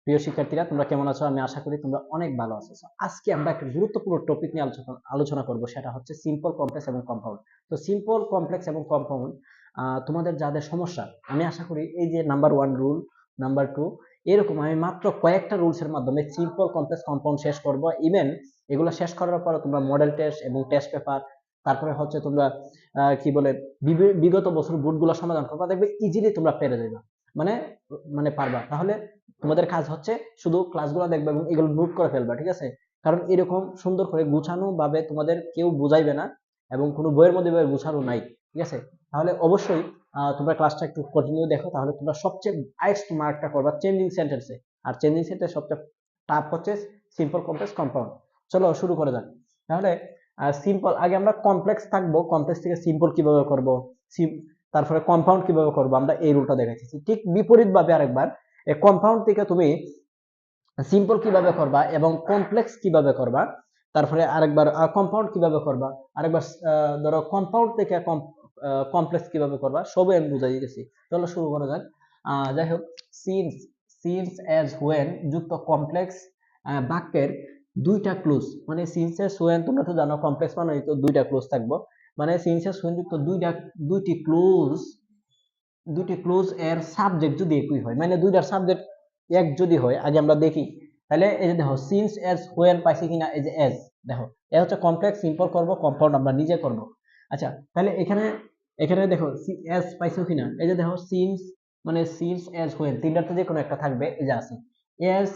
প্রিয় শিক্ষার্থীরা, তোমরা কেমন আছো? আমি আশা করি তোমরা অনেক ভালো আছো। আজকে আমরা একটা গুরুত্বপূর্ণ টপিক নিয়ে আলোচনা করব, সেটা হচ্ছে সিম্পল, কমপ্লেক্স এবং কম্পাউন্ড। তো সিম্পল, কমপ্লেক্স এবং কম্পাউন্ড তোমাদের যাদের সমস্যা, আমি আশা করি এই যে নাম্বার 1 রুল, নাম্বার 2, এরকম আমি মাত্র কয়েকটা রুলসের মাধ্যমে সিম্পল, কমপ্লেক্স, কম্পাউন্ড শেষ করব। ইভেন এগুলো শেষ করার পরে তোমরা মডেল টেস্ট এবং টেস্ট পেপার, তারপরে হচ্ছে তোমরা কি বলে বিগত বছর বোর্ডগুলো সমাধান করবা, দেখবে ইজিলি তোমরা পেরে যাবে, মানে মানে পারবা। তাহলে তোমাদের কাজ হচ্ছে শুধু ক্লাসগুলো দেখবে এবং এগুলো নোট করে ফেলবা, ঠিক আছে? কারণ এরকম সুন্দর করে গুছানো ভাবে তোমাদের কেউ বুঝাইবে না এবং কোনো বইয়ের মধ্যে গুছানো নাই, ঠিক আছে? তাহলে অবশ্যই তোমরা ক্লাসটা একটু কন্টিনিউ দেখো, তাহলে তোমরা সবচেয়ে হাইয়েস্ট মার্কটা করবা চেঞ্জিং সেন্টেন্সে। আর চেঞ্জিং সেন্টেন্স সবচেয়ে টাফ হচ্ছে সিম্পল, কমপ্লেক্স, কম্পাউন্ড। চলো শুরু করে যাক। তাহলে সিম্পল, আগে আমরা কমপ্লেক্স থাকবো, কমপ্লেক্স থেকে সিম্পল কিভাবে করব, তারপরে কম্পাউন্ড কিভাবে করবো, আমরা এই রুলটা দেখাচ্ছি। ঠিক বিপরীত ভাবে আরেকবার, কম্পাউন্ড থেকে তুমি সিম্পল কিভাবে করবা এবং কমপ্লেক্স কিভাবে করবা, তারপরে আরেকবার কম্পাউন্ড কিভাবে করবা, আরেকবার ধরো কম্পাউন্ড থেকে কমপ্লেক্স কিভাবে করবা, সবই আমি বুঝাই দিতেছি। চলো শুরু করা যাক। যাই হোক, সিন্স সিন্স এজ হোয়েন যুক্ত কমপ্লেক্স বাক্যের দুইটা ক্লোজ, মানে সিন্স এজ হোয়েন, তোমরা তো জানো কমপ্লেক্স মানে তো দুইটা ক্লোজ থাকবো, মানে সিন্স এজ হোয়েন যুক্ত দুইটি ক্লোজ এর সাবজেক্ট যদি একই হয়, মানে দুইটার সাবজেক্ট এক যদি হয়, আগে আমরা দেখি। তাহলে এই যে দেখো সিন্স এজ হোয়েন পাইছি কিনা, এই যে এজ, দেখো এ হচ্ছে কমপ্লেক্স, সিম্পল করব, কম্পাউন্ড আমরা নিজে করব। আচ্ছা, তাহলে এখানে এখানে দেখো এজ পাইছো কিনা, এই যে দেখো সিন্স, মানে সিন্স এজ হোয়েন, তিনটাতে যে কোনো একটা থাকবে, এই যে আছে as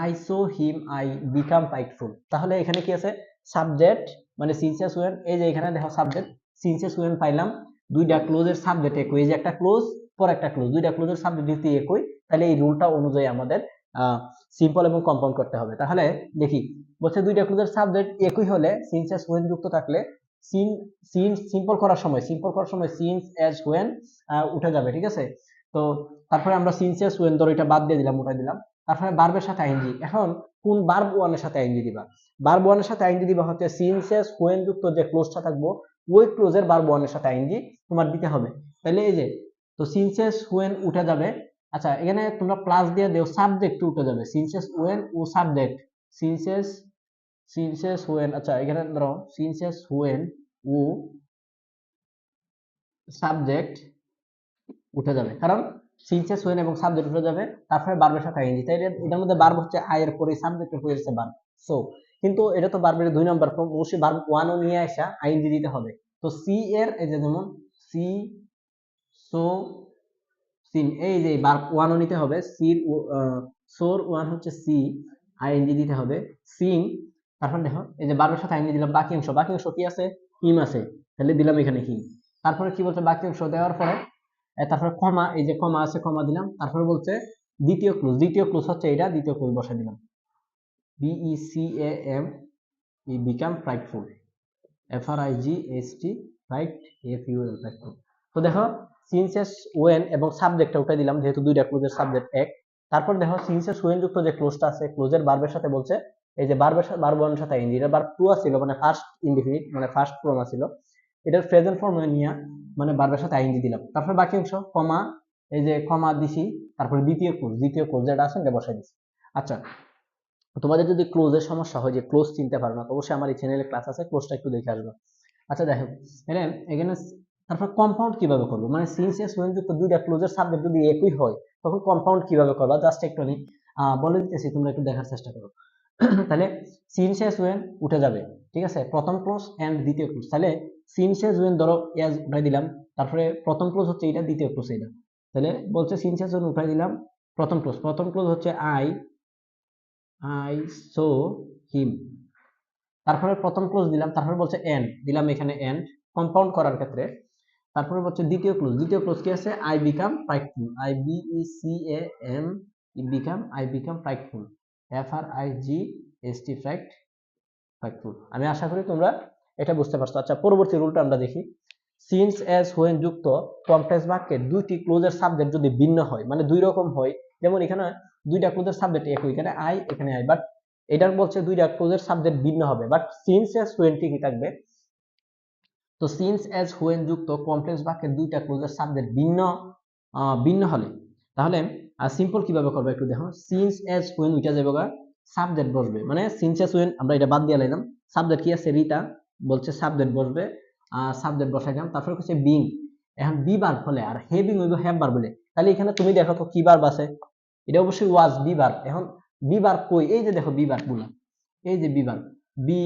I saw him I become prideful. তাহলে এখানে কি আছে, সাবজেক্ট, মানে সিন্স এজ হোয়েন, এই যে এখানে দেখো সাবজেক্ট সিন্স এজ হোয়েন পাইলাম, দুইটা ক্লোজের সাবজেক্ট একই, এই যে একটা ক্লোজ পর একটা ক্লোজ, দুইটা ক্লোজের সাবজেক্ট যদি একই, তাহলে এই রুলটা অনুযায়ী আমাদের সিম্পল এবং কম্পাউন্ড করতে হবে। তাহলে দেখি, বলছে দুইটা ক্লোজের সাবজেক্ট একই হলে সিন্স এজ হোয়েন যুক্ত থাকলে সিম্পল করার সময় সিন্স এজ হোয়েন উঠে যাবে, ঠিক আছে? তো তারপরে আমরা সিন্স এজ হোয়েন ধরো এটা বাদ দিয়ে দিলাম, উঠাই দিলাম। তারপরে ভার্বের সাথে আইএনজি, এখন কোন ভার্ব ওয়ানের সাথে আইএনজি দিবা? ভার্ব ওয়ানের সাথে আইএনজি দিবা হচ্ছে সিন্স এজ হোয়েন যুক্ত যে ক্লোজটা থাকবো, ওই ক্লোজের ভার্ব ওয়ানের সাথে আইএনজি তোমার দিতে হবে। তাহলে এই যে, তো সিনসেস ওয়েন উঠে যাবে। আচ্ছা, এখানে তোমরা প্লাস দিয়ে দেও, সাবজেক্ট উঠে যাবে, সিনসেস ওয়েন ও সাবজেক্ট, সিনসেস সিনসেস ওয়েন। আচ্ছা, এখানে ধরো সিনসেস ওয়েন ও সাবজেক্ট উঠে যাবে, কারণ সিনসেস ওয়েন এবং সাবজেক্ট উঠে যাবে, তারপরে ভার্বের সাথে আইএনজি। তাই এটার মধ্যে ভার্ব হচ্ছে আই এর পরে সাবজেক্টের পরে হচ্ছে ভার্ব। সো কিন্তু এটা তো ভার্বের 2 নাম্বার ফর্ম, অবশ্যই ভার্ব 1 ও নিয়ে আসা আইএনজি দিতে হবে। তো সি এর এই যে যেমন সি, সো, সিন, এই যে ভার্ব 1 ও নিতে হবে, সির সোর 1 হচ্ছে সি, আইএনজি দিতে হবে, সিং। তারপর দেখো এই যে ভার্বের সাথে আইএনজি দিলাম, বাকি অংশ কি আছে, হিম আছে, তাহলে দিলাম এখানে হিম। তারপরে কি বলছে, বাকি অংশ দেওয়ার পরে তারপরে কমা, এই যে কমা আছে, কমা দিলাম। তারপরে বলছে দ্বিতীয় ক্লোজ হচ্ছে এটা, দ্বিতীয় ক্লোজ বসা দিলাম, BECAM, become prideful, FRIGST, right, FUL, prideful. তো দেখো সিনসেস ওয়েন এবং সাবজেক্টটা উঠাই দিলাম, যেহেতু দুইটা ক্লোজের সাবজেক্ট এক। তারপর দেখো সিনসেস ওয়েন যুক্ত যে ক্লোজটা আছে, ক্লোজের ভার্বের সাথে বলছে, এই যে ভার্ব ওয়ানের সাথে আইএনজি, এটা ভার্ব 2 ছিল, মানে ফার্স্ট ইনডিফিনিট, মানে ফার্স্ট ফর্ম ছিল, এটার প্রেজেন্ট ফর্ম নিয়ে মানে ভার্বের সাথে আইএনজি দিলাম। তারপর বাকি অংশ কমা, এই যে কমা দিছি, তারপরে দ্বিতীয় ক্লোজ যেটা আছে এটা বসাই দিছি। আচ্ছা, তোমাদের যদি ক্লোজের সমস্যা হয়, যে ক্লোজ চিনতে পারো না, তো অবশ্যই আমার এই চ্যানেলে ক্লাস আছে, ক্লোজটা একটু দেখে আসবে। আচ্ছা দেখো, এখানে তারপর কম্পাউন্ড কিভাবে করবো, মানে সিন্স এস ওয়েন যুক্ত দুইটা ক্লোজের সাবজেক্ট যদি একই হয়, তখন কম্পাউন্ড কিভাবে করবা, জাস্ট একটু আমি বলে দিতেছি, তোমরা একটু দেখার চেষ্টা করো। তাহলে সিন্স এস ওয়েন উঠে যাবে, ঠিক আছে, প্রথম ক্লোজ এন্ড দ্বিতীয় ক্লোজ। তাহলে সিন্স এস ওয়েন ধরো এস উঠাই দিলাম, তারপরে প্রথম ক্লোজ হচ্ছে এটা, দ্বিতীয় ক্লোজ এটা। তাহলে বলছে সিন্স এস ওয়েন উঠাই দিলাম, প্রথম ক্লোজ হচ্ছে আই সো হিম, তারপরে প্রথম ক্লোজ দিলাম, তারপরে বলছে এন্ড দিলাম, এখানে এন্ড কম্পাউন্ড করার ক্ষেত্রে। তারপরে হচ্ছে দ্বিতীয় ক্লোজ কি আছে, I become prideful, IBECAM, I become prideful, FRIGST, prideful. আমি আশা করি তোমরা এটা বুঝতে পারছো। আচ্ছা, পরবর্তী রুলটা আমরা দেখি। সিন্স এস হোয়েন যুক্ত কমপ্লেক্স বাক্যে দুইটি ক্লোজের সাবজেক্ট যদি ভিন্ন হয়, মানে দুই রকম হয়, যেমন এখানে দুইটা ক্লোজের সাবজেক্ট একই, এখানে আই এখানে আই, বাট এটার বলছে দুইটা ক্লোজের সাবজেক্ট ভিন্ন হবে, বাট সিন্স এস হোয়েন ঠিকই থাকবে। তো সিন্স এস হোয়েন যুক্ত কমপ্লেক্স বাক্যের দুইটা ক্লোজের সাবজেক্ট ভিন্ন হলে, তাহলে আর সিম্পল কিভাবে করবে একটু দেখো, সিন্স এজ ওয়েন ওইটা যাবে সাবজেক্ট বসবে, মানে সিন্স এজ ওয়েন আমরা এটা বাদ দিয়ে লাইলাম, সাবজেক্ট কি আছে রিতা, বলছে সাবজেক্ট বসবে, সাবজেক্ট বসাইলাম, তারপরে হচ্ছে বিং, এখন বি বার ফলে আর হেভিং হইব হ্যাভ বার বলে, তাহলে এখানে তুমি দেখো তো কি বার আছে, এটা অবশ্যই ওয়াজ বি বার। এখন বি বার কই, এই যে দেখো বি বার গুলা, এই যে বি বার, be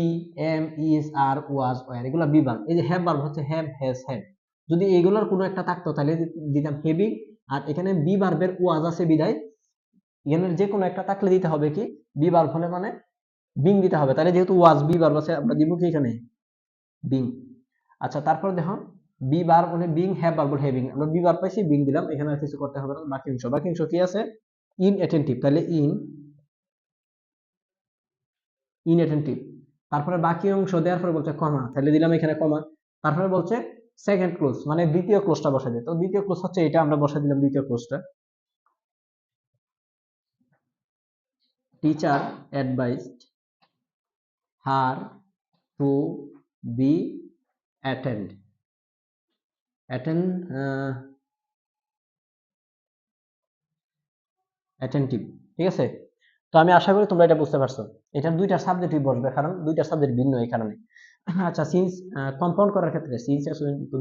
am is are was were, এগুলা বি বার। এই যে হ্যাভ বার হচ্ছে হ্যাভ হ্যাজ হ্যাড, যদি এগুলোর কোনো একটা থাকতো তাহলে দিতাম হেভিং, আর এখানে বি বার্বের ওয়াজ আছে বিদায় এখানে যে কোনো একটা থাকলে দিতে হবে কি বি বার্ব হলে মানে বিং দিতে হবে, তাহলে যেহেতু ওয়াজ বি বার্ব আছে আমরা দিব কি এখানে বিং। আচ্ছা তারপর দেখো বি বার মানে বিং হ্যাভ বার্ব হ্যাভিং, আমরা বি বার পাইছি বিং দিলাম, এখানে আর কিছু করতে হবে না। বাকি অংশ কি আছে ইন অ্যাটেন্টিভ, তাহলে ইন অ্যাটেন্টিভ, তারপরে বাকি অংশ দেওয়ার পরে বলছে কমা, তাহলে দিলাম এখানে কমা, তারপরে বলছে সেকেন্ড ক্লোজ মানে দ্বিতীয় ক্লোজটা বসে দিই, তো দ্বিতীয় ক্লোজ হচ্ছে এটা, আমরা বসে দিলাম দ্বিতীয় ক্লোজটা, teacher advised her to be attend attend attentive, ঠিক আছে। তো আমি আশা করি তোমরা এটা বুঝতে পারছো, এটার দুইটা সাবজেক্টই বসবে কারণ দুইটা সাবজেক্ট ভিন্ন এই কারণে। আচ্ছা সিন্স কম্পাউন্ড করার ক্ষেত্রে সিন্স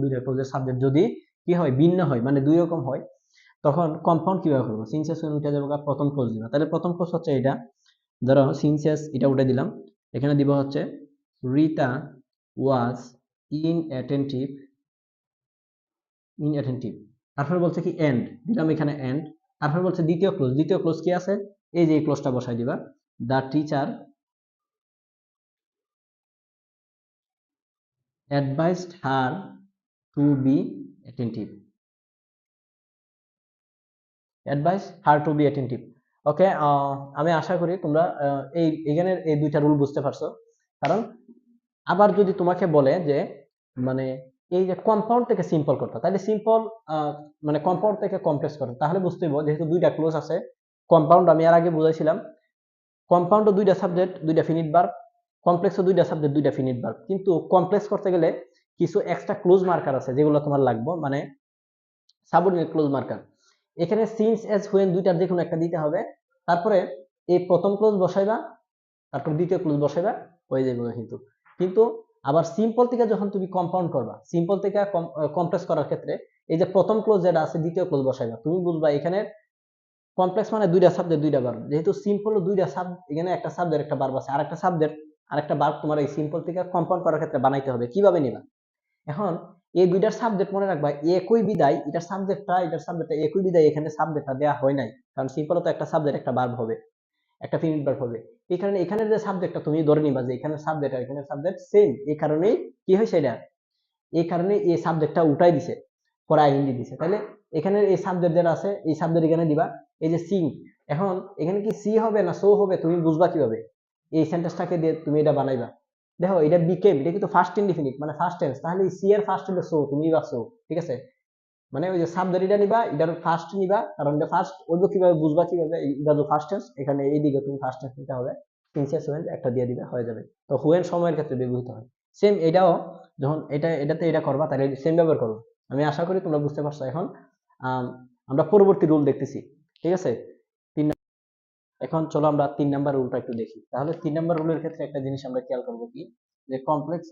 দুইটা ক্লোজের সাবজেক্ট যদি কি হয় ভিন্ন হয় মানে দুই রকম হয়, তখন কম্পাউন্ড কিভাবে করবো, সিনসেস উঠে যাবো প্রথম ক্লোজ দিবা, তাহলে প্রথম ক্লোজ হচ্ছে এটা, ধরো সিনসেস এটা উঠে দিলাম, এখানে দিব হচ্ছে রিতা ওয়াজ ইনঅ্যাটেন্টিভ ইনঅ্যাটেন্টিভ, তারপর বলছে কি এন্ড দিলাম এখানে এন্ড, তারপর বলছে দ্বিতীয় ক্লোজ কি আছে, এই যে এই ক্লোজটা বসাই দিবা, the teacher advised her to be attentive advise her to be attentive. Okay, আমি আশা করি তোমরা এই এখানের এই দুইটা রুল বুঝতে পারছো। কারণ আবার যদি তোমাকে বলে যে মানে এই যে কম্পাউন্ড থেকে সিম্পল করতে, তাহলে সিম্পল মানে কম্পাউন্ড থেকে কমপ্লেক্স করতে, তাহলে বুঝতে হবে যেহেতু দুইটা ক্লোজ আছে, কম্পাউন্ড আমি আর আগে বুঝাইছিলাম, কম্পাউন্ডও দুইটা সাবজেক্ট দুইটা ফিনিট ভার্ব, কমপ্লেক্সও দুইটা সাবজেক্ট দুইটা ফিনিট ভার্ব, কিন্তু কমপ্লেক্স করতে গেলে কিছু এক্সট্রা ক্লোজ মার্কার আছে যেগুলো তোমার লাগবে, মানে সাবঅর্ডিনেট ক্লোজ মার্কার। এখানে সিন্স এজ হোয়েন দুইটার যে কোনো একটা দিতে হবে, তারপরে এই প্রথম ক্লোজ বসাইবা, তারপর দ্বিতীয় ক্লোজ বসাইবা, হয়ে যাবে কিন্তু। কিন্তু আবার সিম্পল থেকে যখন তুমি কম্পাউন্ড করবা, সিম্পল থেকে কমপ্লেক্স করার ক্ষেত্রে এই যে প্রথম ক্লোজ যেটা আছে দ্বিতীয় ক্লোজ বসাইবা, তুমি বুঝবা এখানে কমপ্লেক্স মানে দুইটা সাবজেক্ট দুইটা ভার্ব, যেহেতু সিম্পল দুইটা সাব, এখানে একটা সাবজেক্ট একটা ভার্ব আছে, আরেকটা সাবজেক্ট আরেকটা ভার্ব তোমার এই সিম্পল থেকে কম্পাউন্ড করার ক্ষেত্রে বানাইতে হবে, কিভাবে নিবা। এখন এই দুইটার সাবজেক্ট মনে রাখবা একই বিদায়, এটার সাবজেক্টটা একই বিদায়, এখানে সাবজেক্টটা দেওয়া হয় নাই, কারণ সিম্পল তো একটা সাবজেক্ট একটা ভার্ব হবে, একটা ফিনিট ভার্ব হবে, এই কারণে এখানে যে সাবজেক্টটা তুমি ধরে নিবা যে এখানে সাবজেক্ট আর এখানে সাবজেক্ট সেম, এই কারণেই কি হয়েছে এটা, এই কারণে এই সাবজেক্টটা উঠাই দিছে, পরে আইএনজি দিছে, তাহলে এখানে এই সাবজেক্ট যেটা আছে এই সাবজেক্ট এখানে দিবা, এই যে সিং, এখন এখানে কি সি হবে না সো হবে তুমি বুঝবা কিভাবে, এই সেন্টেন্সটাকে দিয়ে তুমি এটা বানাইবা। দেখো এটা বিকেম, এটা কিন্তু ফার্স্ট ইনডিফিনিট মানে ফার্স্ট টেন্স, তাহলে সি এর ফার্স্ট হলো সো, তুমি বা সো, ঠিক আছে। মানে ওই যে সাবজেক্ট এটা নিবা, এটার ফার্স্ট নিবা, কারণ এটা ফার্স্ট ওইব কিভাবে বুঝবা কিভাবে, এটা তো ফার্স্ট টেন্স, এখানে এই দিকে তুমি ফার্স্ট টেন্স নিতে হবে, সিনসিয়াস ওয়েন একটা দিয়ে দিবে হয়ে যাবে। তো হুয়েন সময়ের ক্ষেত্রে ব্যবহৃত হয়, সেম এটাও যখন এটাতে এটা করবা তাহলে সেম ব্যবহার করবো। আমি আশা করি তোমরা বুঝতে পারছো। এখন আমরা পরবর্তী রুল দেখতেছি, ঠিক আছে। এখন চলো আমরা 3 নাম্বার রুলটা একটু দেখি। তাহলে 3 নাম্বার রুলের ক্ষেত্রে একটা জিনিস আমরা খেয়াল করবো কি, যে কমপ্লেক্স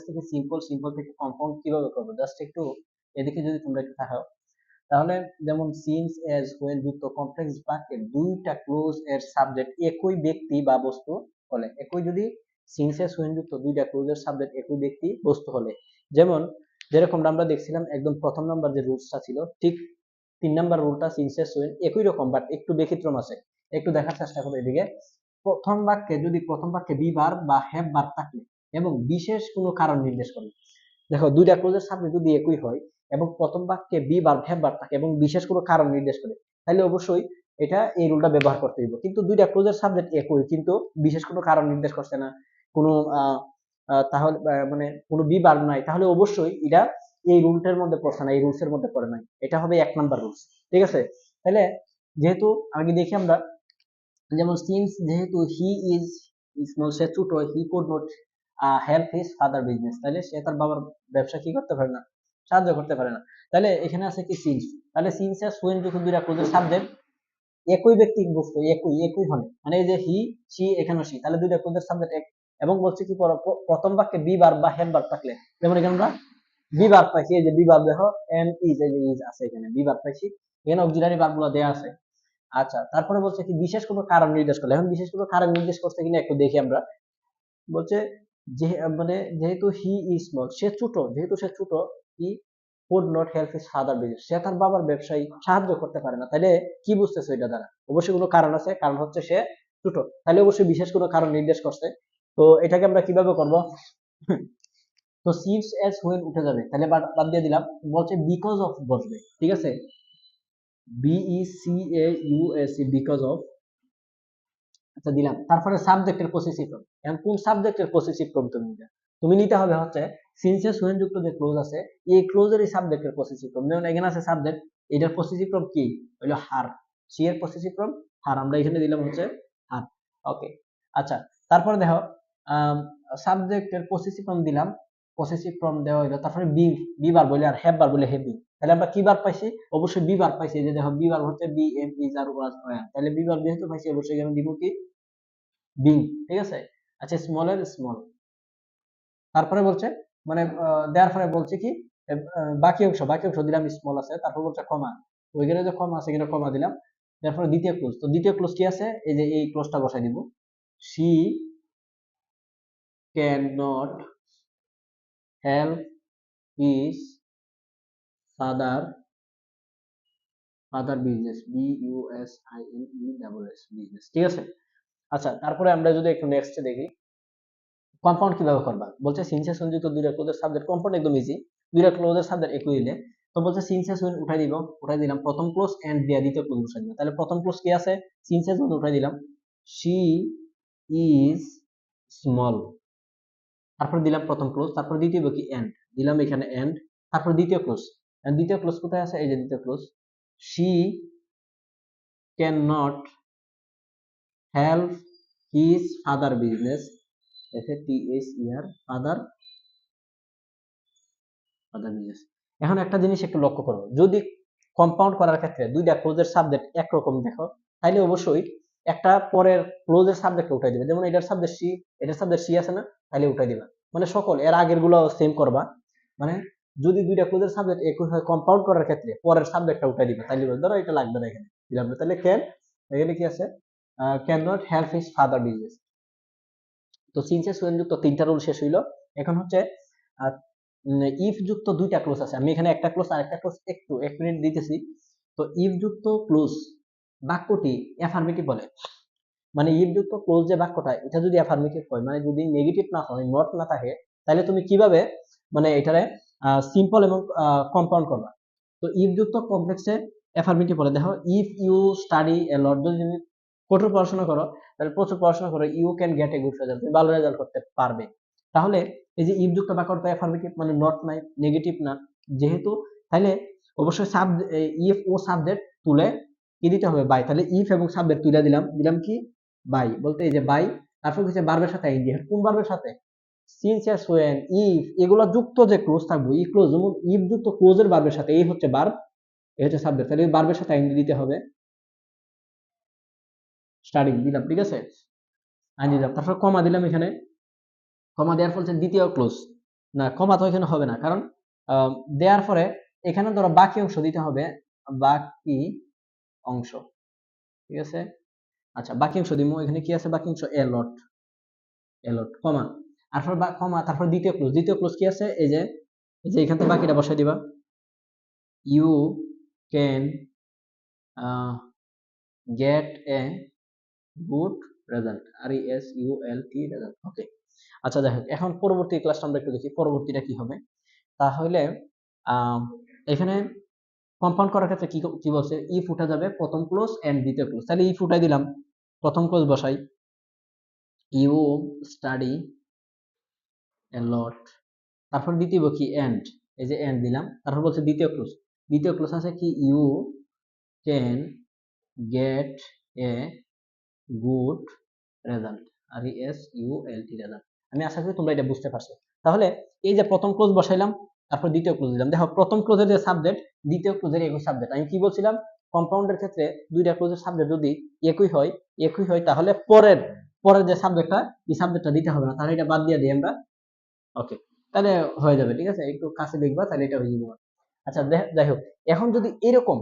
থেকে সিম্পল, সিম্পল থেকে কম্পাউন্ড কিভাবে করবো, জাস্ট একটু এদিকে যদি তোমরা একটু তাকাও, তাহলে যেমন সিন্স এজ হোয়েন যুক্ত কমপ্লেক্স বাক্যে দুইটা ক্লোজ এর সাবজেক্ট একই ব্যক্তি বা বস্তু হলে, একই যদি সিন্স এজ হোয়েন যুক্ত দুইটা ক্লোজ এর সাবজেক্ট একই ব্যক্তি বস্তু হলে, যেমন যেরকম আমরা দেখছিলাম একদম প্রথম নাম্বার যে রুলসটা ছিল, ঠিক 3 নাম্বার রুলটা সিন্স এজ হোয়েন একই রকম বাট একটু ব্যতিক্রম আছে, একটু দেখার চেষ্টা করো এদিকে। প্রথম বাক্যে বি ভার্ব বা হ্যাভ ভার্ব থাকলে এবং বিশেষ কোনো কারণ নির্দেশ করে, দেখো দুইটা ক্লোজের সাবজেক্ট যদি একই হয় এবং প্রথম বাক্যে বি ভার্ব হ্যাভ ভার্ব থাকে এবং বিশেষ কোনো কারণ নির্দেশ করে, তাহলে অবশ্যই এটা এই রুলটা ব্যবহার করতে দিব। কিন্তু দুইটা ক্লোজের সাবজেক্ট একই কিন্তু বিশেষ কোনো কারণ নির্দেশ করছে না, কোনো তাহলে মানে কোনো বি ভার্ব নাই, তাহলে অবশ্যই এটা এই রুলটার মধ্যে পড়ছে না, এই রুলস এর মধ্যে পড়ে নাই, এটা হবে 1 নাম্বার রুলস, ঠিক আছে। তাহলে যেহেতু আগে দেখি আমরা, যেমন সিন্স যেহেতু হি ইজ স্মল সে ছোট, he could not help his father business, তাহলে সে তার বাবার ব্যবসা কি করতে পারে না, সাহায্য করতে পারে না, তাহলে এখানে আছে কি সিন্স, তাহলে সিন্স এর সোয়েন যখন দুইটা ক্লোজের সাবজেক্ট একই ব্যক্তি বস্তু একই হলে, মানে এই যে হি সি এখানে সি, তাহলে দুইটা ক্লোজের সাবজেক্ট এক, এবং বলছে কি প্রথম বাক্যে বি ভার্ব বা হ্যাভ ভার্ব থাকলে, যেমন এখানে আমরা বি ভার্ব পাইছি, এই যে বি ভার্ব দেখো এম ইজ, এই যে ইজ আছে এখানে বি ভার্ব পাইছি, এখানে অক্সিলারি ভার্ব গুলো দেয়া আছে। আচ্ছা, তারপরে বলছে কি বিশেষ কোনো কারণ নির্দেশ করলে, এখন বিশেষ কোনো কারণ নির্দেশ করতে কিনা একটু দেখি আমরা। বলছে যে মানে যেহেতু হি ইজ স্মল, সে ছোট, যেহেতু সে ছোট, he could not help his father business, সে তার বাবার ব্যবসায় সাহায্য করতে পারে না। তাহলে কি বুঝতেছো এটা দ্বারা? অবশ্যই কোনো কারণ আছে, কারণ হচ্ছে সে ছোট, তাহলে অবশ্যই বিশেষ কোনো কারণ নির্দেশ করছে। তো এটাকে আমরা কিভাবে করব? তো সিন্স এস হোয়েন উঠে যাবে, তাহলে বাদ দিয়ে দিলাম। বলছে বিকজ অফ বসবে, ঠিক আছে, BECAUSE বিকজ অফ, আচ্ছা দিলাম। তারপরে সাবজেক্টের পসেসিভ ফর্ম, এখন কোন সাবজেক্টের পসেসিভ ফর্ম তুমি নিতে হবে হচ্ছে সিনসিয়াস হোয়েন যুক্ত যে ক্লোজ আছে, এই ক্লোজেরই সাবজেক্টের পসেসিভ ফর্ম। যেমন এখানে আছে সাবজেক্ট, এটার পসেসিভ ফর্ম কি হলো হার, সি এর পসেসিভ ফর্ম হার, আমরা এখানে দিলাম হচ্ছে হার। ওকে, আচ্ছা, তারপরে দেখো সাবজেক্টের পসেসিভ ফর্ম দিলাম, পসেসিভ ফর্ম দেওয়া হলো, তারপরে বি বার বলে আর হ্যাভ বার বলে হ্যাভিং, তাহলে আমরা কি বার পাইছি? অবশ্যই বি বার পাইছি, এই যে দেখো বি বার হচ্ছে be am is are was were, তাহলে বি বার যেহেতু পাইছি অবশ্যই এখানে দিব কি বিং, ঠিক আছে। আচ্ছা, স্মলের স্মল, তারপরে বলছে মানে দেওয়ার পরে বলছে কি বাকি অংশ দিলাম স্মল আছে, তারপর বলছে কমা, ওইখানে যে কমা আছে এখানে কমা দিলাম। তারপরে দ্বিতীয় ক্লোজ, তো দ্বিতীয় ক্লোজ কি আছে, এই যে এই ক্লোজটা বসাই দিব, she can not help his father business, BUSINESS business, ঠিক আছে। আচ্ছা, তারপরে আমরা যদি একটু নেক্সটে দেখি কম্পাউন্ড কিভাবে করবা। বলছে সিনসিয়াস সংযুক্ত দুইটা ক্লোজের সাবজেক্ট, কম্পাউন্ড একদম ইজি, দুইটা ক্লোজের সাবজেক্ট একই হইলে, তো বলছে সিনসিয়াস উইন উঠাই দিলাম, প্রথম ক্লোজ এন্ড দিয়া দ্বিতীয় ক্লোজ বসাই দিলাম, তাহলে প্রথম ক্লোজ কি আছে, সিনসিয়াস উইন উঠাই দিলাম, শি ইজ স্মল, তারপর দিলাম প্রথম ক্লোজ, তারপর দ্বিতীয় কি এন্ড, দিলাম এখানে এন্ড, তারপর দ্বিতীয় ক্লোজ কোথায় আছে, এই যে দ্বিতীয় close, she can not help his father business, father business. এখন একটা জিনিস একটু লক্ষ্য করো, যদি কম্পাউন্ড করার ক্ষেত্রে দুইটা ক্লোজের সাবজেক্ট একরকম দেখো, তাহলে অবশ্যই একটা পরের ক্লোজের সাবজেক্ট উঠাই দিবে, যেমন এটার সাবজেক্ট সি, এটার সাবজেক্ট সি আছে না, তাহলে উঠাই দিবা, মানে সকল এর আগের গুলো সেম করবা, মানে যদি দুইটা ক্লোজের সাবজেক্ট একই হয় কম্পাউন্ড করার ক্ষেত্রে পরের সাবজেক্টটা উঠাই দিবা, তাহলে ধরো এটা লাগবে না এখানে দিলাম না, তাহলে এখানে কি আছে, can not help his father business. তো সিনসিয়াস ওয়েন যুক্ত তিনটা রুল শেষ হইলো। এখন হচ্ছে ইফ যুক্ত দুইটা ক্লোজ আছে, আমি এখানে একটা ক্লোজ আর একটা ক্লোজ একটু এক মিনিট দিতেছি। তো ইফ যুক্ত ক্লোজ বাক্যটি অ্যাফার্মেটিভ বলে, মানে ইফ যুক্ত ক্লোজ যে বাক্যটা এটা যদি অ্যাফার্মেটিভ হয়, মানে যদি নেগেটিভ না হয়, নট না থাকে, তাহলে তুমি কিভাবে মানে এটারে সিম্পল এবং কম্পাউন্ড করবা। তো ইফ যুক্ত কমপ্লেক্সে অ্যাফার্মেটিভ বলে, দেখো if you study a lot, যদি তুমি কঠোর পড়াশোনা করো, তাহলে প্রচুর পড়াশোনা করো, you can get a good result, তুমি ভালো রেজাল্ট করতে পারবে। তাহলে এই যে ইফ যুক্ত বাক্যটা অ্যাফার্মেটিভ, মানে নট নাই, নেগেটিভ না, যেহেতু, তাহলে অবশ্যই ইফ ও সাবজেক্ট তুলে কি দিতে হবে, বাই, তাহলে ইফ এবং সাবজেক্ট তুলে দিলাম কি বাই, বলতে এই যে বাই, তারপর হচ্ছে ভার্বের সাথে আইএনজি, কোন ভার্বের সাথে, সিনসিয়াস ওয়েন, ইফ, এগুলো যুক্ত যে ক্লোজ থাকবে, এই ক্লোজ যেমন ইফ যুক্ত ক্লোজের ভার্বের সাথে, এই হচ্ছে ভার্ব, এই হচ্ছে সাবজেক্ট, তাহলে ভার্বের সাথে আইএনজি দিতে হবে, স্টাডিং দিলাম, ঠিক আছে, আইএনজি দিলাম, তারপর কমা দিলাম এখানে, কমা দেওয়ার ফলে দ্বিতীয় ক্লোজ, না কমা তো এখানে হবে না, কারণ দেওয়ার পরে এখানে ধরো বাকি অংশ দিতে হবে, বাকি অংশ, ঠিক আছে। আচ্ছা, বাকি অংশ দিব, এখানে কি আছে বাকি অংশ, এলট কমা, তারপর দ্বিতীয় ক্লোজ কি আছে, এই যে এখান থেকে বাকিটা বসাই দিবা, you can get a good result, RESULT result, okay. আচ্ছা, যাই হোক, এখন পরবর্তী ক্লাসটা আমরা একটু দেখি পরবর্তীটা কি হবে। তাহলে এখানে কম্পাউন্ড করার ক্ষেত্রে কি বলছে, ইফ উঠা যাবে প্রথম ক্লোজ এন্ড দ্বিতীয় ক্লোজ, তাহলে ইফ উঠাই দিলাম, প্রথম ক্লোজ বসাই, ইউ স্টাডি এ লট, তারপর দ্বিতীয় কি এন্ড, এই যে এন্ড দিলাম, তারপর বলছে দ্বিতীয় ক্লোজ আছে কি, you can get a good result, RESULT result. আমি আশা করি তোমরা এটা বুঝতে পারছো। তাহলে এই যে প্রথম ক্লোজ বসাইলাম, তারপর দ্বিতীয় ক্লোজ দিলাম, দেখো প্রথম ক্লোজের যে সাবজেক্ট দ্বিতীয় ক্লোজের একই সাবজেক্ট, আমি কি বলছিলাম, কম্পাউন্ডের ক্ষেত্রে দুইটা ক্লোজের সাবজেক্ট যদি একই হয় তাহলে পরের পরের যে সাবজেক্টটা এই সাবজেক্টটা দিতে হবে না, তাহলে এটা বাদ দিয়ে দিই আমরা। ওকে, তাহলে হয়ে যাবে, ঠিক আছে, একটু কাছে দেখবা তাহলে এটা হয়ে যাবে। আচ্ছা, যাই হোক, এখন যদি এরকম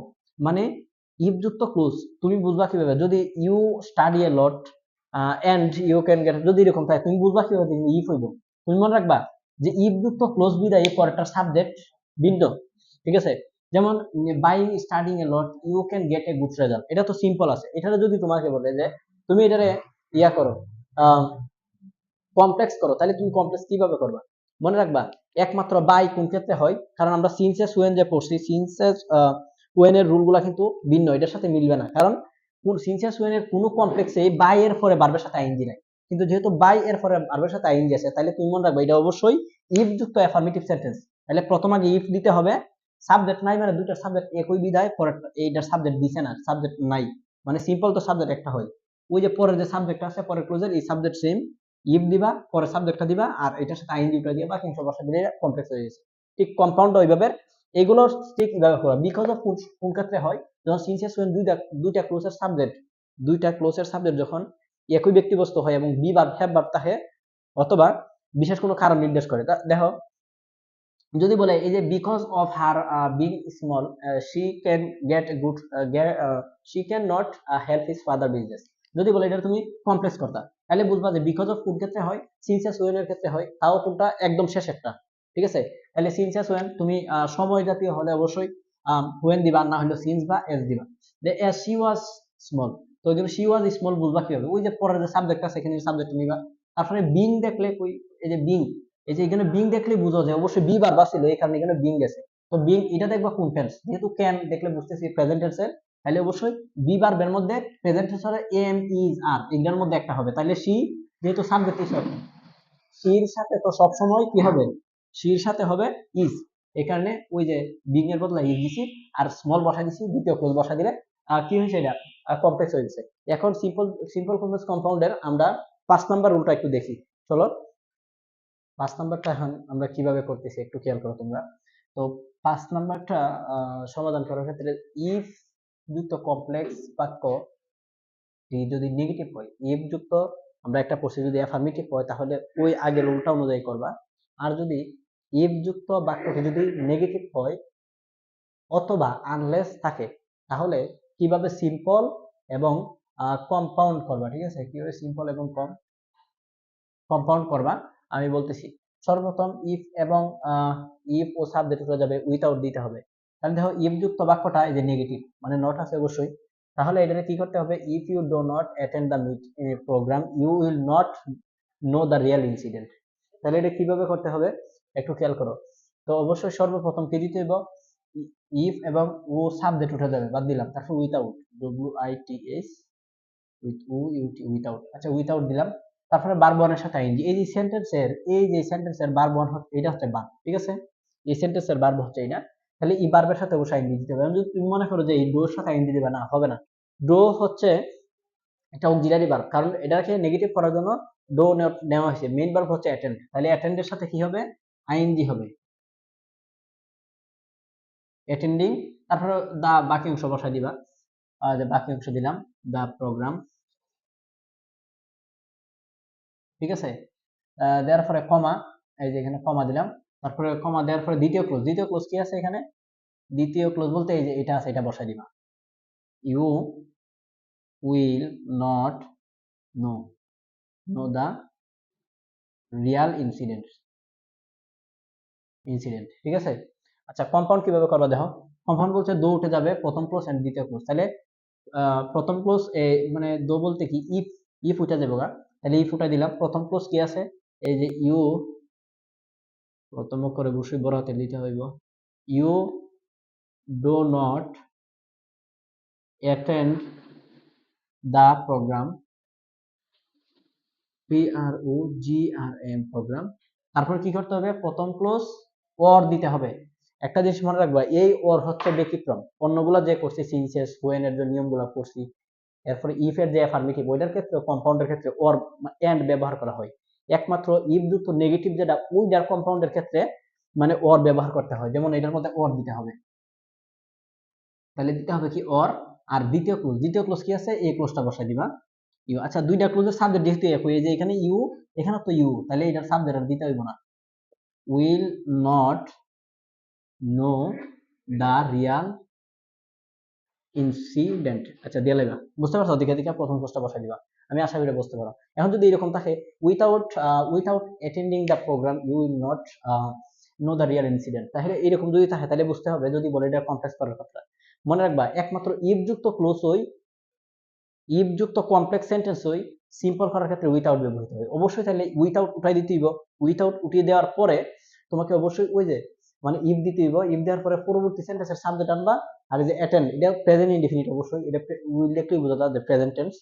মানে ইফ যুক্ত ক্লোজ তুমি বুঝবা কিভাবে, যদি you study a lot and you can get, যদি এরকম থাকে তুমি বুঝবা কিভাবে ইফ হইব। তুমি মনে রাখবা যে ইফ যুক্ত ক্লোজ বিদায় পরেরটা সাবজেক্ট ভিন্ন, ঠিক আছে। যেমন by studying a lot you can get a good result, এটা তো সিম্পল আছে। এটা যদি তোমাকে বলে যে তুমি এটারে ইয়া করো, কমপ্লেক্স করো, তাহলে তুমি কমপ্লেক্স কিভাবে করবা? মনে রাখবা একমাত্র বাই কোন ক্ষেত্রে হয়, কারণ আমরা সিনসেস ওয়েন যে পড়ছি, সিনসেস ওয়েন এর রুলগুলো কিন্তু ভিন্ন, এটার সাথে মিলবে না। কারণ কোন সিনসেস ওয়েন এর কোনো কমপ্লেক্সে বাই এর পরে ভার্বের সাথে আইএনজি নাই, কিন্তু যেহেতু বাই এর পরে ভার্বের সাথে আইএনজি আছে, তাহলে তুমি মনে রাখবা এটা অবশ্যই ইফ যুক্ত অ্যাফার্মেটিভ সেন্টেন্স। তাহলে প্রথম আগে ইফ দিতে হবে, সাবজেক্ট নাই মানে দুইটার সাবজেক্ট একই বিধায় পরে এইটার সাবজেক্ট দিছে না, সাবজেক্ট নাই, মানে সিম্পল তো সাবজেক্ট একটা হয়। ওই যে পরের যে সাবজেক্ট আছে পরের ক্লোজের এই সাবজেক্ট সেম, ইফ দিবা পরে সাবজেক্টটা দিবা আর এটার সাথে আইএনজিটা দিয়ে বাকি অংশ বসা দিলে কমপ্লেক্স হয়ে গেছে। ঠিক কম্পাউন্ড ওইভাবে এগুলো ঠিক এইভাবে করা। বিকজ অফ কোন ক্ষেত্রে হয়, যখন সিনসিয়াস ওয়েন দুইটা ক্লোজের সাবজেক্ট যখন একই ব্যক্তিবস্তু হয় এবং বি ভার্ব হ্যাভ ভার্ব থাকে অথবা বিশেষ কোনো কারণ নির্দেশ করে। দেখো যদি বলে এই যে because of her being small she can get good she can not help his father business, যদি বলে এটা তুমি কমপ্লেক্স করতা, তাহলে বুঝবা যে বিকজ অফ কোন ক্ষেত্রে হয়, সিনসিয়াস ওয়েন এর ক্ষেত্রে হয়, তাও কোনটা একদম শেষ একটা, ঠিক আছে। তাহলে সিনসিয়াস ওয়েন তুমি সময় জাতীয় হলে অবশ্যই ওয়েন দিবা, না হলে সিন্স বা এস দিবা। এস শি ওয়াজ স্মল, তো ওই জন্য শি ওয়াজ স্মল বুঝবা কিভাবে, ওই যে পরের যে সাবজেক্ট আছে এখানে সাবজেক্ট নিবা। তারপরে বিং দেখলে কই, এই যে বিং, এই যে এখানে বিং দেখলে বুঝো যে অবশ্যই বি বারবার ছিল, এই কারণে এখানে বিং গেছে। তো বিং এটা দেখবা কোন টেন্স, যেহেতু ক্যান দেখলে বুঝতেছি প্রেজেন্ট টেন্সের, তাহলে অবশ্যই বি বারবের মধ্যে প্রেজেন্ট টেন্সের এম ইজ আর এটার মধ্যে একটা হবে। তাহলে সি যেহেতু সাবজেক্ট হিসেবে সির সাথে তো সব সময় কি হবে, সির সাথে হবে ইজ, এই কারণে ওই যে বিং এর বদলে ইজ দিছি আর স্মল বসাই দিছি, দ্বিতীয় ক্লোজ বসাই দিলে কি হয়েছে এটা কমপ্লেক্স হয়ে গেছে। এখন সিম্পল কমপ্লেক্স কম্পাউন্ডের আমরা 5 নাম্বার রুলটা একটু দেখি, চলো। 5 নাম্বারটা এখন আমরা কিভাবে করতেছি একটু খেয়াল করো তোমরা। তো 5 নাম্বারটা সমাধান করার ক্ষেত্রে ইফ যুক্ত কমপ্লেক্স বাক্য যদি নেগেটিভ হয়, ইফ যুক্ত আমরা একটা পড়ছি যদি অ্যাফার্মেটিভ হয় তাহলে ওই আগের রুলটা অনুযায়ী করবা। আর যদি ইফ যুক্ত বাক্যটি যদি নেগেটিভ হয় অথবা আনলেস থাকে, তাহলে কিভাবে সিম্পল এবং কম্পাউন্ড করবা, ঠিক আছে, কিভাবে সিম্পল এবং কম্পাউন্ড করবা আমি বলতেছি। সর্বপ্রথম ইফ এবং ইফ ও সাবজেক্ট হয়ে যাবে উইথাউট দিতে হবে। তাহলে দেখো ইফ যুক্ত বাক্যটা এই যে নেগেটিভ মানে নট আছে অবশ্যই, তাহলে এটাকে কি করতে হবে, if you do not attend the programme you will not know the real incident. তাহলে এটা কিভাবে করতে হবে একটু খেয়াল করো। তো অবশ্যই সর্বপ্রথম কি দিতে হবে, ইফ এবং ও সাবজেক্ট উঠে যাবে, বাদ দিলাম, তারপর without, WITH with O UT without, আচ্ছা উইথাউট দিলাম, তারপরে বার বনের সাথে আইএনজি। এই যে সেন্টেন্সের বার বন এটা হচ্ছে বার, ঠিক আছে, এই সেন্টেন্সের বার হচ্ছে এটা। তাহলে এই বারবের সাথে অবশ্যই আইএনজি দিতে হবে। যদি তুমি মনে করো যে এই ডোর সাথে আইএনজি দিবে, না হবে না। ডো হচ্ছে একটা অক্সিলারি ভার্ব, কারণ এটাকে নেগেটিভ করার জন্য ডো নেওয়া হয়েছে, মেইন ভার্ব হচ্ছে অ্যাটেন্ড, তাহলে অ্যাটেন্ডের সাথে কি হবে, আইএনজি হবে, অ্যাটেন্ডিং। তারপরে দা বাকি অংশ বসাই দিবা, যে বাকি অংশ দিলাম দা প্রোগ্রাম, ঠিক আছে। দেওয়ার পরে কমা, এই যে এখানে কমা দিলাম, তারপরে কমা দেওয়ার পরে দ্বিতীয় ক্লোজ কি আছে এখানে, দ্বিতীয় ক্লোজ বলতে এই যে এটা আছে, এটা বসাই দিবা, you will not know know the real incident, ঠিক আছে। আচ্ছা কম্পাউন্ড কিভাবে করবা দেখো, কম্পাউন্ড বলছে দো উঠে যাবে প্রথম ক্লোজ এন্ড দ্বিতীয় ক্লোজ, তাহলে প্রথম ক্লোজ মানে দো বলতে কি ইফ, ইফ উঠে যাবে গা, তাহলে ইফ উঠে দিলাম, প্রথম ক্লোজ কি আছে, এই যে ইউ, প্রথম করে বসে বড় হাতে দিতে হইব, you do not attend the programme, programme, তারপর কি করতে হবে, প্রথম ক্লোজ অর দিতে হবে। একটা জিনিস মনে রাখবা, এই অর হচ্ছে ব্যতিক্রম, অন্যগুলা যে করছি সিনসেস ওয়েন এর যে নিয়মগুলো করছি, এরপরে ইফ এর যে অ্যাফার্মেটিভ ওইটার ক্ষেত্রে কম্পাউন্ডের ক্ষেত্রে অর এন্ড ব্যবহার করা হয়, একমাত্র ইফ যুক্ত নেগেটিভ যেটা ওইটার কম্পাউন্ডের ক্ষেত্রে মানে অর ব্যবহার করতে হয়, যেমন এটার মধ্যে অর দিতে হবে। তাহলে দিতে হবে কি অর, আর দ্বিতীয় ক্লোজ কি আছে, এই ক্লোজটা বসাই দিবা ইউ। আচ্ছা দুইটা ক্লোজের সাবজেক্ট যেহেতু একই, এই যে এখানে ইউ এখানে তো ইউ, তাহলে এটার সাবজেক্ট আর দিতে হইব না। Will not know the real incident. আচ্ছা দিয়ে লাগা, বুঝতে পারছো? দিকে দিকে প্রথম ক্লোজটা বসাই দিবা, আমি আশা করি বুঝতে পারো। এখন যদি এরকম থাকে without attending the programme you will not know the real incident, তাহলে এরকম যদি থাকে তাহলে বুঝতে হবে যদি বলে এটা কমপ্লেক্স করার কথা। মনে রাখবা একমাত্র ইফ যুক্ত ক্লোজ ওই, ইফ যুক্ত কমপ্লেক্স সেন্টেন্স ওই সিম্পল করার ক্ষেত্রে উইথাউট ব্যবহৃত হয় অবশ্যই। তাহলে উইথাউট উঠাই দিতে হইব, উইথাউট উঠিয়ে দেওয়ার পরে তোমাকে অবশ্যই ওই যে মানে ইফ দিতে হইব, ইফ দেওয়ার পরে পরবর্তী সেন্টেন্সের সাবজেক্ট আনবা। আর এই যে অ্যাটেন্ড, এটা প্রেজেন্ট ইনডিফিনিট, অবশ্যই এটা উইল লিখলেই বোঝা যায় যে প্রেজেন্ট টেন্স।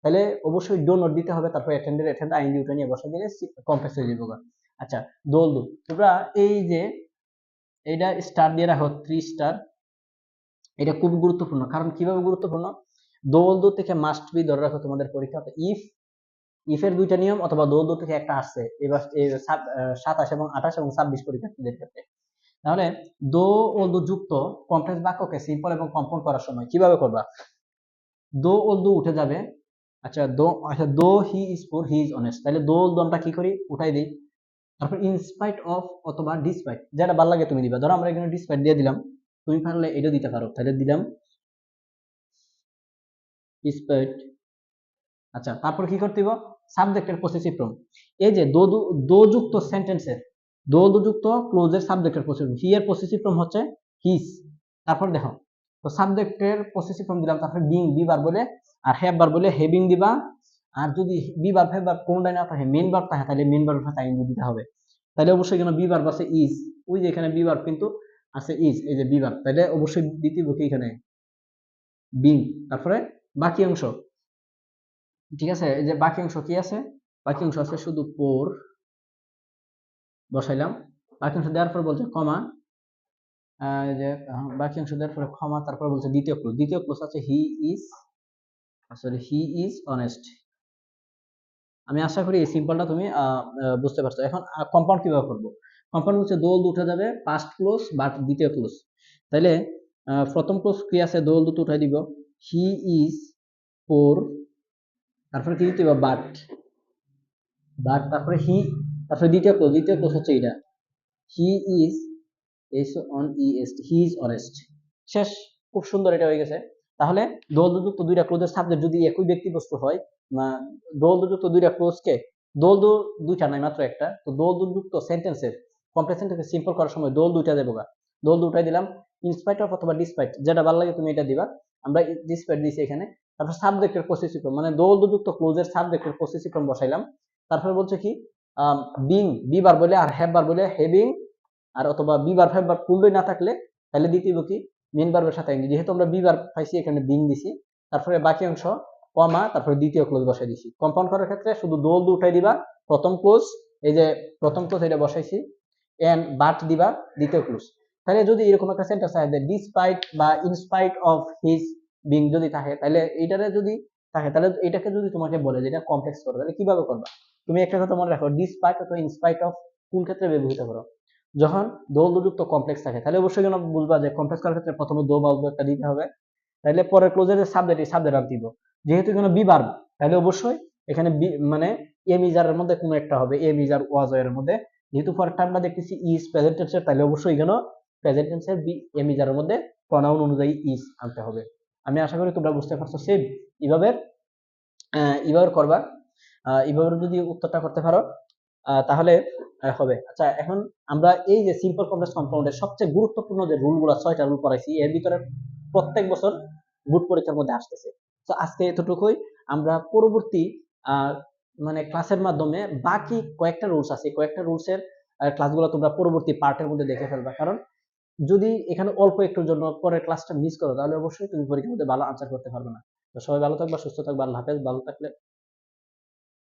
তাহলে অবশ্যই ডো নট দিতে হবে, তারপর অ্যাটেন্ড আইএনজি উঠে নিয়ে বসা দিলে কমপ্লেক্স হয়ে যাবে। আচ্ছা দোল দু, তোমরা এই যে এটা স্টার দিয়ে রাখো 3 স্টার, এটা খুব গুরুত্বপূর্ণ। কারণ কিভাবে গুরুত্বপূর্ণ, দোল দু থেকে মাস্ট বি ধরে রাখো তোমাদের পরীক্ষা। ইফের দুইটা নিয়ম অথবা দো থেকে একটা আসছে এবার 27 এবং 28 এবং 26 পরীক্ষার্থীদের ক্ষেত্রে। তাহলে দো ও দো যুক্ত কমপ্লেক্স বাক্যকে সিম্পল এবং কম্পাউন্ড করার সময় কিভাবে করবা, দো ও দো উঠে যাবে। আচ্ছা দো হি ইজ পুর হি ইজ অনেস্ট, তাহলে দো দমটা কি করি উঠাই দিই। তারপর ইনস্পাইট অফ অথবা ডিসপাইট, যেটা ভালো লাগে তুমি দিবা। ধরো আমরা এখানে ডিসপাইট দিয়ে দিলাম, তুমি পারলে এটা দিতে পারো, তাহলে দিলাম ডিসপাইট। আচ্ছা তারপর কি করতে হবে, সাবজেক্টের পসেসিভ ফর্ম। এই যে দো যুক্ত সেন্টেন্সের দো যুক্ত ক্লোজের সাবজেক্টের পসেসিভ, হি এর পসেসিভ ফর্ম হচ্ছে হিজ। তারপর দেখো তো সাবজেক্টের পসেসিভ ফর্ম দিলাম, তারপর বিং বি বার বলে, আর হ্যাভ বার বলে হেভিং দিবা। আর যদি বি বার ফেভ বার কোনটাই না থাকে, মেইন বার থাকে, তাহলে মেইন বারের সাথে আইএনজি দিতে হবে। তাহলে অবশ্যই এখানে বি বার আছে ইজ, ওই যে এখানে বি বার কিন্তু আছে ইজ, এই যে বি বার, তাহলে অবশ্যই দ্বিতীয় কি এখানে বিং। তারপরে বাকি অংশ, ঠিক আছে, এই যে বাকি অংশ কি আছে, বাকি অংশ আছে শুধু পোর বসাইলাম। বাকি অংশ দেওয়ার পর বলছে কমা, যে বাকি অংশ দেওয়ার পরে ক্ষমা, তারপর বলছে দ্বিতীয় ক্লোজ আছে হি ইজ অনেস্ট। আমি আশা করি এই সিম্পলটা তুমি বুঝতে পারছো। এখন কম্পাউন্ড কিভাবে করবো, কম্পাউন্ড হচ্ছে দোল উঠে যাবে ফার্স্ট ক্লোজ বাট দ্বিতীয় ক্লোজ। তাহলে প্রথম ক্লোজ কি আছে, দোল দুটো উঠাই দিব, হি ইজ পোর, তারপরে কি দিতে হবে বাট, তারপরে তারপরে দ্বিতীয় ক্লোজ হচ্ছে এটা, he is he is honest. শেষ, খুব সুন্দর এটা হয়ে গেছে। তাহলে দোল-যুক্ত দুইটা ক্লোজের সাবজেক্ট যদি একই ব্যক্তিবস্তু হয়, না দোল-যুক্ত দুইটা ক্লোজকে দুইটা নাই মাত্র একটা, তো দোল-যুক্ত সেন্টেন্সের কমপ্লেক্স সেন্টেন্সকে সিম্পল করার সময় দোল দুইটা দেবো, দোল দুটাই দিলাম। ইনস্পাইট অফ অথবা ডিসপাইট, যেটা ভালো লাগে তুমি এটা দিবা। আমরা ডিসপাইট দিয়েছি এখানে। তারপর সাবজেক্টের পসেসিভ ফর্ম, মানে দোল-যুক্ত ক্লোজের সাবজেক্টের পসেসিভ ফর্ম বসাইলাম। তারপরে বলছে কি বিং বি বার বলে, আর হ্যাভ বার বলে হেভিং, আর অথবা বি বার ফাইভ বার পূর্ণই না থাকলে তাহলে দ্বিতীয় কি মেন ভার্বের সাথে আইএনজি, যেহেতু আমরা বি বার পাইছি এখানে বিং দিছি। তারপরে বাকি অংশ কমা, তারপরে দ্বিতীয় ক্লোজ বসাই দিছি। কম্পাউন্ড করার ক্ষেত্রে শুধু দোল দু উঠাই দিবা, প্রথম ক্লোজ, এই যে প্রথম ক্লোজ এটা বসাইছি, এন্ড বাট দিবা দ্বিতীয় ক্লোজ। তাহলে যদি এরকম একটা সেন্টেন্স থাকে ডিসপাইট বা ইনস্পাইট অফ হিজ বিং যদি থাকে, তাহলে এইটারে যদি থাকে, তাহলে এটাকে যদি তোমাকে বলে যে এটা কমপ্লেক্স করবে, তাহলে কিভাবে করবা, তুমি একটা কথা মনে রাখো, ডিসপাইট অথবা ইনস্পাইট অফ কোন ক্ষেত্রে ব্যবহৃত করো, যখন দোল দুযুক্ত কমপ্লেক্স থাকে। তাহলে অবশ্যই যেন বুঝবা যে কমপ্লেক্স করার ক্ষেত্রে প্রথমে দো বা একটা দিতে হবে, তাহলে পরের ক্লোজের যে সাবজেক্ট আনতে দিব। যেহেতু এখানে বি ভার্ব, তাহলে অবশ্যই এখানে বি মানে এম ইজারের মধ্যে কোনো একটা হবে, এম ইজার ওয়াজ এর মধ্যে। যেহেতু পরেরটা আমরা দেখতেছি ইজ প্রেজেন্ট টেন্সের, তাহলে অবশ্যই এখানে প্রেজেন্ট টেন্সের বি এম ইজারের মধ্যে প্রনাউন অনুযায়ী ইজ আনতে হবে। আমি আশা করি তোমরা বুঝতে পারছো। সেম এইভাবে এইভাবে করবা, এইভাবে যদি উত্তরটা করতে পারো তাহলে হবে। আচ্ছা এখন আমরা এই যে সিম্পল কমপ্লেক্স কম্পাউন্ডের সবচেয়ে গুরুত্বপূর্ণ যে রুলগুলো 6টা রুল পড়াইছি, এর ভিতরে প্রত্যেক বছর বোর্ড পরীক্ষার মধ্যে আসতেছে। তো আজকে এতটুকুই। আমরা পরবর্তী মানে ক্লাসের মাধ্যমে বাকি কয়েকটা রুলস আছে, কয়েকটা রুলসের ক্লাসগুলো তোমরা পরবর্তী পার্টের মধ্যে দেখে ফেলবা। কারণ যদি এখানে অল্প একটুর জন্য পরের ক্লাসটা মিস করো, তাহলে অবশ্যই তুমি পরীক্ষার মধ্যে ভালো আনসার করতে পারবে না। তো সবাই ভালো থাকবা, সুস্থ থাকবা, আল্লাহ হাফেজ। ভালো থাকলে